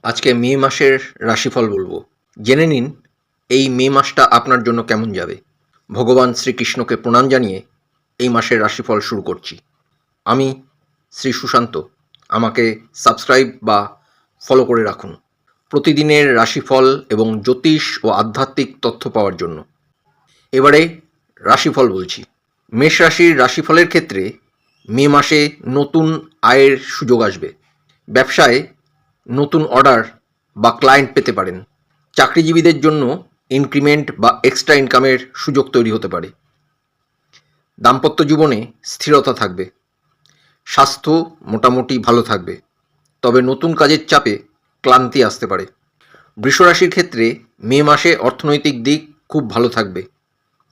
আজকে মে মাসের রাশিফল বলবো। জেনে নিন এই মে মাসটা আপনার জন্য কেমন যাবে। ভগবান শ্রীকৃষ্ণকে প্রণাম জানিয়ে এই মাসের রাশিফল শুরু করছি। আমি শ্রী সুশান্ত। আমাকে সাবস্ক্রাইব বা ফলো করে রাখুন প্রতিদিনের রাশিফল এবং জ্যোতিষ ও আধ্যাত্মিক তথ্য পাওয়ার জন্য। এবারে রাশিফল বলছি। মেষ রাশির রাশিফলের ক্ষেত্রে মে মাসে নতুন আয়ের সুযোগ আসবে। ব্যবসায় নতুন অর্ডার বা ক্লায়েন্ট পেতে পারেন। চাকরিজীবীদের জন্য ইনক্রিমেন্ট বা এক্সট্রা ইনকামের সুযোগ তৈরি হতে পারে। দাম্পত্য জীবনে স্থিরতা থাকবে। স্বাস্থ্য মোটামুটি ভালো থাকবে, তবে নতুন কাজের চাপে ক্লান্তি আসতে পারে। বৃষরাশির ক্ষেত্রে মে মাসে অর্থনৈতিক দিক খুব ভালো থাকবে।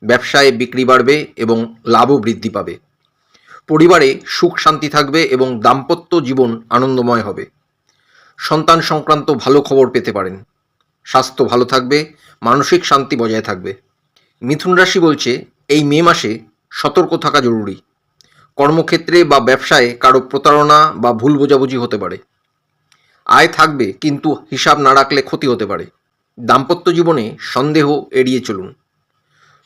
ব্যবসায় বিক্রি বাড়বে এবং লাভও বৃদ্ধি পাবে। পরিবারে সুখ শান্তি থাকবে এবং দাম্পত্য জীবন আনন্দময় হবে। সন্তান সংক্রান্ত ভালো খবর পেতে পারেন। স্বাস্থ্য ভালো থাকবে, মানসিক শান্তি বজায় থাকবে। মিথুন রাশি বলছে এই মে মাসে সতর্ক থাকা জরুরি। কর্মক্ষেত্রে বা ব্যবসায় কারো প্রতারণা বা ভুল বোঝাবুঝি হতে পারে। আয় থাকবে কিন্তু হিসাব না রাখলে ক্ষতি হতে পারে। দাম্পত্য জীবনে সন্দেহ এড়িয়ে চলুন।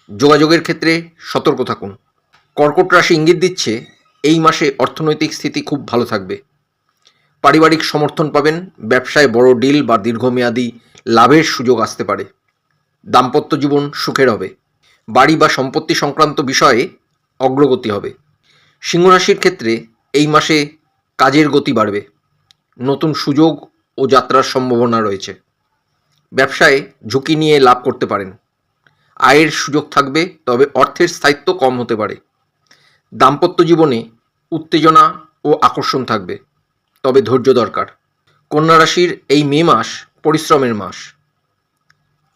যোগাযোগের ক্ষেত্রে সতর্ক থাকুন। কর্কট রাশি ইঙ্গিত দিচ্ছে এই মাসে অর্থনৈতিক স্থিতি খুব ভালো থাকবে। পারিবারিক সমর্থন পাবেন। ব্যবসায় বড় ডিল বা দীর্ঘমেয়াদী লাভের সুযোগ আসতে পারে। দাম্পত্য জীবন সুখের হবে। বাড়ি বা সম্পত্তি সংক্রান্ত বিষয়ে অগ্রগতি হবে। সিংহ রাশির ক্ষেত্রে এই মাসে কাজের গতি বাড়বে। নতুন সুযোগ ও যাত্রার সম্ভাবনা রয়েছে। ব্যবসায় ঝুঁকি নিয়ে লাভ করতে পারেন। আয়ের সুযোগ থাকবে, তবে অর্থের স্থায়িত্ব কম হতে পারে। দাম্পত্য জীবনে উত্তেজনা ও আকর্ষণ থাকবে, তবে ধৈর্য দরকার। কন্যা রাশির এই মে মাস পরিশ্রমের মাস।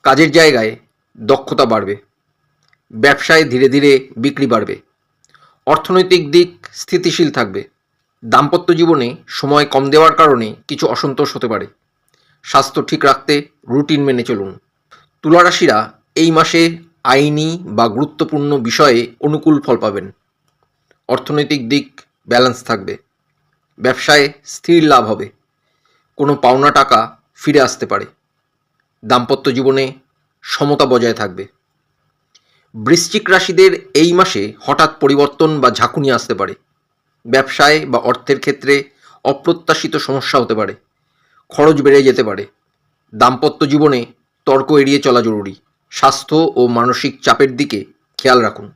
কাজের জায়গায় দক্ষতা বাড়বে। ব্যবসায় ধীরে ধীরে বিক্রি বাড়বে। অর্থনৈতিক দিক স্থিতিশীল থাকবে। দাম্পত্য জীবনে সময় কম দেওয়ার কারণে কিছু অসন্তোষ হতে পারে। স্বাস্থ্য ঠিক রাখতে রুটিন মেনে চলুন। তুলা রাশিরা এই মাসে আইনি বা গুরুত্বপূর্ণ বিষয়ে অনুকূল ফল পাবেন। অর্থনৈতিক দিক ব্যালেন্স থাকবে। ব্যবসায় স্থির লাভ হবে। কোনো পাওনা টাকা ফিরে আসতে পারে। দাম্পত্য জীবনে সমতা বজায় থাকবে। বৃশ্চিক রাশিদের এই মাসে হঠাৎ পরিবর্তন বা ঝাঁকুনি আসতে পারে। ব্যবসায় বা অর্থের ক্ষেত্রে অপ্রত্যাশিত সমস্যা হতে পারে। খরচ বেড়ে যেতে পারে। দাম্পত্য জীবনে তর্ক এড়িয়ে চলা জরুরি। স্বাস্থ্য ও মানসিক চাপের দিকে খেয়াল রাখুন।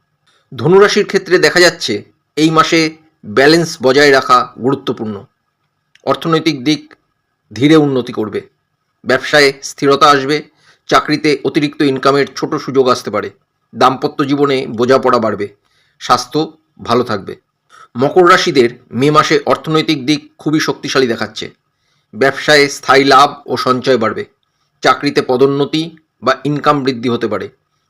ধনুরাশির ক্ষেত্রে দেখা যাচ্ছে এই মাসে ব্যালেন্স বজায় রাখা গুরুত্বপূর্ণ। অর্থনৈতিক দিক ধীরে উন্নতি করবে। ব্যবসায় স্থিরতা আসবে। চাকরিতে অতিরিক্ত ইনকামের ছোট সুযোগ আসতে পারে। দাম্পত্য জীবনে বোঝাপড়া বাড়বে। স্বাস্থ্য ভালো থাকবে। মকর রাশিদের মে মাসে অর্থনৈতিক দিক খুবই শক্তিশালী দেখাচ্ছে। ব্যবসায় স্থায়ী লাভ ও সঞ্চয় বাড়বে। চাকরিতে পদোন্নতি বা ইনকাম বৃদ্ধি হতে পারে।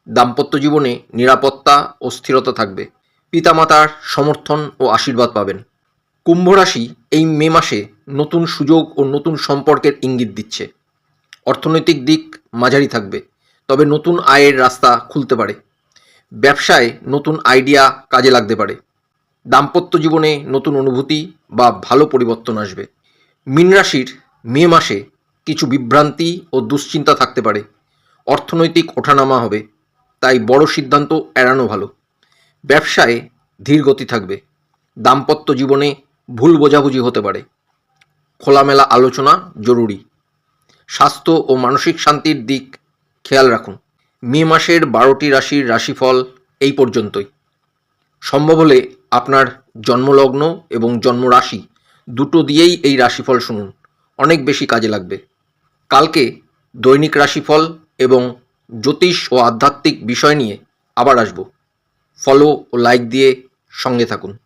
দাম্পত্য জীবনে নিরাপত্তা ও স্থিরতা থাকবে। পিতামাতার সমর্থন ও আশীর্বাদ পাবেন। কুম্ভ রাশি এই মে মাসে নতুন সুযোগ ও নতুন সম্পর্কের ইঙ্গিত দিচ্ছে। অর্থনৈতিক দিক মাঝারি থাকবে, তবে নতুন আয়ের রাস্তা খুলতে পারে। ব্যবসায় নতুন আইডিয়া কাজে লাগতে পারে। দাম্পত্য জীবনে নতুন অনুভূতি বা ভালো পরিবর্তন আসবে। মীন রাশির মে মাসে কিছু বিভ্রান্তি ও দুশ্চিন্তা থাকতে পারে। অর্থনৈতিক ওঠানামা হবে, তাই বড় সিদ্ধান্ত এড়ানো ভালো। ব্যবসায় ধীর গতি থাকবে। দাম্পত্য জীবনে ভুল বোঝাবুঝি হতে পারে। খোলামেলা আলোচনা জরুরি। স্বাস্থ্য ও মানসিক শান্তির দিক খেয়াল রাখুন। মে মাসের 12টি রাশির রাশিফল এই পর্যন্তই। সম্ভব হলে আপনার জন্মলগ্ন এবং জন্মরাশি দুটো দিয়েই এই রাশিফল শুনুন, অনেক বেশি কাজে লাগবে। কালকে দৈনিক রাশিফল এবং জ্যোতিষ ও আধ্যাত্মিক বিষয় নিয়ে আবার আসব। ফলো ও লাইক দিয়ে সঙ্গে থাকুন।